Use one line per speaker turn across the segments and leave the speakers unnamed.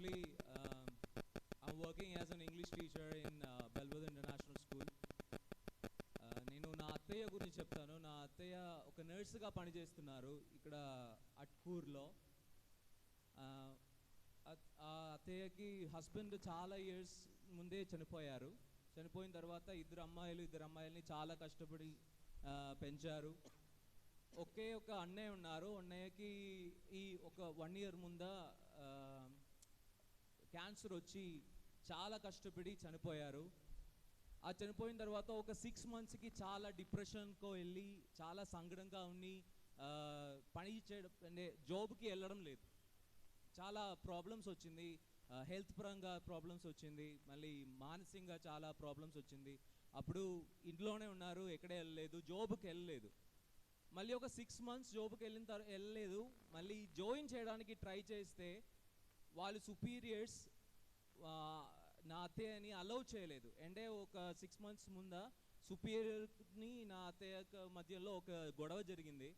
Actually, I'm working as an English teacher in Belvedere International School. నేను నా అత్తయ్య గురించి చెప్తాను. నా అత్తయ్య ఒక నర్సుగా పనిచేస్తున్నారు ఇక్కడ అట్కూర్లో. ఆ అత్తయ్యకి హస్బెండ్ చాలా ఇయర్స్ ముందే చనిపోయారు. చనిపోయిన తర్వాత ఇద్దరు అమ్మాయిల్ని చాలా కష్టపడి పెంచారు. ఒకే ఒక అన్నయ్య ఉన్నారు. అన్నయ్యకి ఈ ఒక 1 year ముంద క్యాన్సర్ వచ్చి చాలా కష్టపడి చనిపోయారు. ఆ చనిపోయిన తర్వాత ఒక 6 monthsకి చాలా డిప్రెషన్కో వెళ్ళి చాలా సంకటంగా ఉండి పని చేయడం అంటే జాబ్కి వెళ్ళడం లేదు. చాలా ప్రాబ్లమ్స్ వచ్చింది. హెల్త్ పరంగా ప్రాబ్లమ్స్ వచ్చింది, మళ్ళీ మానసికంగా చాలా ప్రాబ్లమ్స్ వచ్చింది. అప్పుడు ఇంట్లోనే ఉన్నారు, ఎక్కడే వెళ్ళలేదు, జాబ్కి వెళ్ళలేదు. మళ్ళీ ఒక 6 months జాబ్కి వెళ్ళలేదు. మళ్ళీ జాయిన్ చేయడానికి ట్రై చేస్తే వాళ్ళు సుపీరియర్స్ నా అత్తయ్యని అలౌ చేయలేదు. అంటే ఒక 6 months ముంద సుపీరియర్ని నా అత్తయ్య మధ్యలో ఒక గొడవ జరిగింది.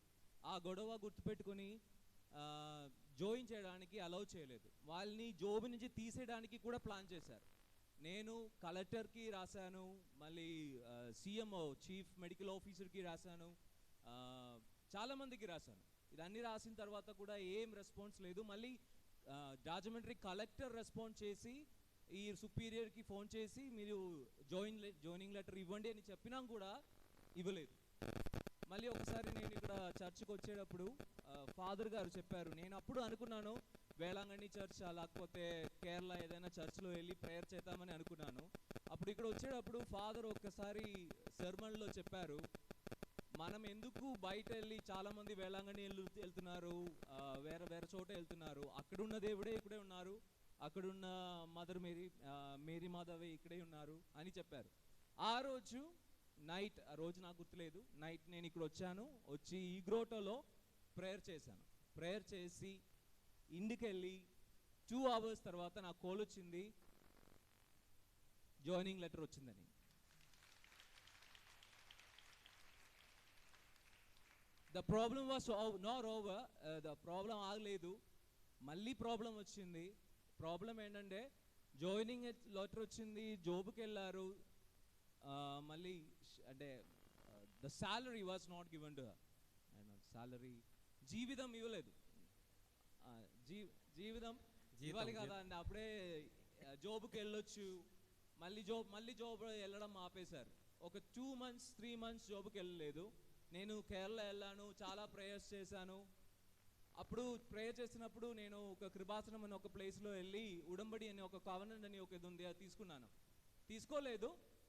ఆ గొడవ గుర్తుపెట్టుకొని జాయిన్ చేయడానికి అలౌ చేయలేదు. వాళ్ళని జాబ్ నుంచి తీసేయడానికి కూడా ప్లాన్ చేశారు. నేను కలెక్టర్కి రాశాను, మళ్ళీ CMO చీఫ్ మెడికల్ ఆఫీసర్కి రాశాను, చాలామందికి రాశాను. ఇదన్నీ రాసిన తర్వాత కూడా ఏం రెస్పాన్స్ లేదు. మళ్ళీ రాజమండ్రి కలెక్టర్ రెస్పాన్స్ చేసి ఈ సుపీరియర్కి ఫోన్ చేసి మీరు జాయినింగ్ లెటర్ ఇవ్వండి అని చెప్పినా కూడా ఇవ్వలేదు. మళ్ళీ ఒకసారి నేను ఇక్కడ చర్చ్కి వచ్చేటప్పుడు ఫాదర్ గారు చెప్పారు. నేను అప్పుడు అనుకున్నాను వేళాంగణి చర్చ్ లేకపోతే కేరళ ఏదైనా చర్చ్లో వెళ్ళి ప్రేయర్ చేద్దామని అనుకున్నాను. అప్పుడు ఇక్కడ వచ్చేటప్పుడు ఫాదర్ ఒక్కసారి సెర్మన్లో చెప్పారు, మనం ఎందుకు బయట వెళ్ళి చాలామంది వేళాంగణి వెళ్తున్నారు, వేరే చోట వెళ్తున్నారు, అక్కడున్న దేవుడే ఇక్కడే ఉన్నారు, అక్కడున్న మదర్ మేరీ మాధవి ఇక్కడే ఉన్నారు అని చెప్పారు. ఆ రోజు నైట్, ఆ రోజు నాకు గుర్తులేదు, నైట్ నేను ఇక్కడ వచ్చి ఈ గ్రోటోలో ప్రేయర్ చేశాను. ప్రేయర్ చేసి ఇంటికెళ్ళి 2 hours తర్వాత నాకు కాల్ వచ్చింది, జాయినింగ్ లెటర్ వచ్చిందని. The problem was not over. The problem ఆగలేదు, మళ్ళీ ప్రాబ్లం వచ్చింది. ప్రాబ్లం ఏంటంటే జాయినింగ్ లెటర్ వచ్చింది, జాబ్కి వెళ్ళారు, మళ్ళీ అంటే the salary was not given to her. Salary జీవితం ఇవ్వలేదు. జీవితం ఇవ్వాలి కదా అండి. అప్పుడే జాబ్కి వెళ్ళొచ్చు, మళ్ళీ జాబ్ వెళ్ళడం ఆపేశారు. ఒక 2 months 3 months జాబ్కి వెళ్ళలేదు. నేను కేరళ వెళ్ళాను, చాలా ప్రేయర్స్ చేశాను. అప్పుడు ప్రేయర్ చేసినప్పుడు నేను ఒక కృపాసనం అనే ఒక ప్లేస్లో వెళ్ళి ఉడంబడి అనే ఒక కవెనెంట్ అని ఒక ఇది ఉంది, అది తీసుకున్నాను.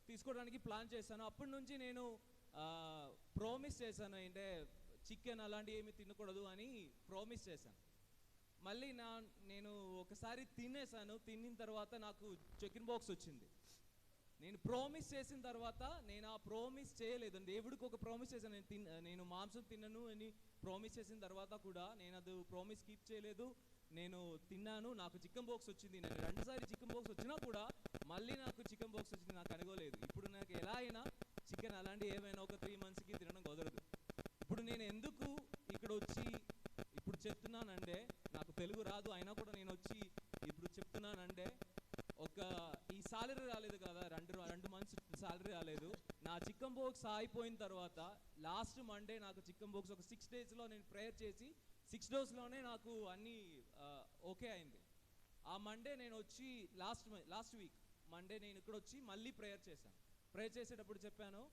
తీసుకోవడానికి ప్లాన్ చేశాను. అప్పటి నుంచి నేను ప్రామిస్ చేశాను, అంటే చికెన్ అలాంటివి ఏమి తినకూడదు అని ప్రామిస్ చేశాను. మళ్ళీ నేను ఒకసారి తినేసాను. తిన్న తర్వాత నాకు చికెన్ బాక్స్ వచ్చింది. నేను ప్రామిస్ చేసిన తర్వాత నేను ఆ ప్రామిస్ చేయలేదు. దేవుడికి ఒక ప్రామిస్ చేశాను, నేను మాంసం తినను అని ప్రామిస్ చేసిన తర్వాత కూడా నేను అది ప్రామిస్ కీప్ చేయలేదు. నేను తిన్నాను, నాకు చికెన్ బాక్స్ వచ్చింది. నేను 2 సార్లు చికెన్ బాక్స్ వచ్చినా కూడా మళ్ళీ నాకు చికెన్ బాక్స్ వచ్చింది, నాకు అనుకోలేదు. ఇప్పుడు నాకు ఎలా అయినా చికెన్ అలాంటి ఏమైనా ఒక 3 monthsకి తినడం కుదరదు. ఇప్పుడు నేను ఎందుకు ఇక్కడ వచ్చి ఇప్పుడు చెప్తున్నానంటే, నాకు తెలుగు రాదు అయినా కూడా నేను వచ్చి ఇప్పుడు చెప్తున్నానంటే, ఈ సాలరీ రాలేదు కదా, 2 months సాలరీ రాలేదు. నా చికెన్ బాక్స్ అయిపోయిన తర్వాత లాస్ట్ మండే నాకు చికెన్ బాక్స్ ఒక 6 daysలో నేను ప్రేయర్ చేసి 6 daysలోనే నాకు అన్నీ ఓకే అయింది. ఆ మండే నేను వచ్చి లాస్ట్ వీక్ మండే నేను ఇక్కడ వచ్చి మళ్ళీ ప్రేయర్ చేశాను. ప్రేయర్ చేసేటప్పుడు చెప్పాను,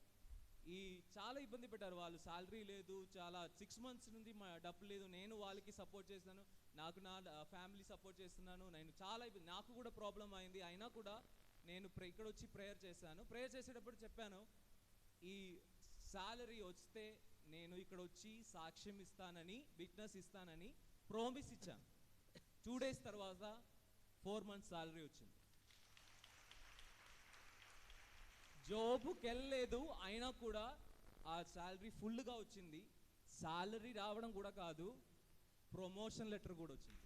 చాలా ఇబ్బంది పెట్టారు వాళ్ళు, సాలరీ లేదు, చాలా 6 months నుండి డబ్బు లేదు. నేను వాళ్ళకి సపోర్ట్ చేస్తాను, నాకు నా ఫ్యామిలీ సపోర్ట్ చేస్తున్నాను. నేను చాలా నాకు కూడా ప్రాబ్లం అయింది, అయినా కూడా నేను ఇక్కడ వచ్చి ప్రేయర్ చేశాను. ప్రేయర్ చేసేటప్పుడు చెప్పాను, ఈ సాలరీ వస్తే నేను ఇక్కడ వచ్చి సాక్ష్యం ఇస్తానని, విట్నెస్ ఇస్తానని ప్రామిస్ ఇచ్చాను. 2 days తర్వాత 4 months సాలరీ వచ్చింది. జాబ్కి వెళ్ళలేదు అయినా కూడా ఆ సాలరీ ఫుల్గా వచ్చింది. సాలరీ రావడం కూడా కాదు, ప్రమోషన్ లెటర్ కూడా వచ్చింది.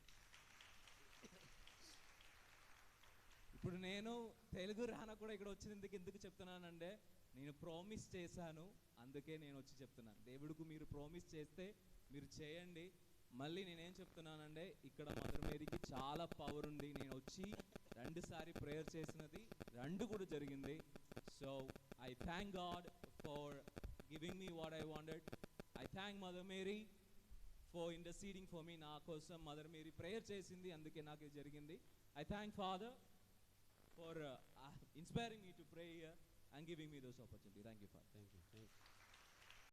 ఇప్పుడు నేను తెలుగు రానా కూడా ఇక్కడ వచ్చినందుకు ఎందుకు చెప్తున్నానంటే, నేను ప్రామిస్ చేశాను, అందుకే నేను వచ్చి చెప్తున్నాను. దేవుడికి మీరు ప్రామిస్ చేస్తే మీరు చేయండి. మళ్ళీ నేనేం చెప్తున్నానంటే ఇక్కడ మదర్ మేరీకి చాలా పవర్ ఉంది. నేను వచ్చి 2 సారి ప్రేయర్ చేసినది 2 కూడా జరిగింది. So I thank God for giving me what I wanted. I thank Mother Mary for interceding for me. నా కోసం మదర్ మేరీ ప్రేయర్ చేసింది, అందుకే నాకు ఇది జరిగింది. I thank father for inspiring me to pray here and giving me this opportunity. Thank you, Father.
Thank you.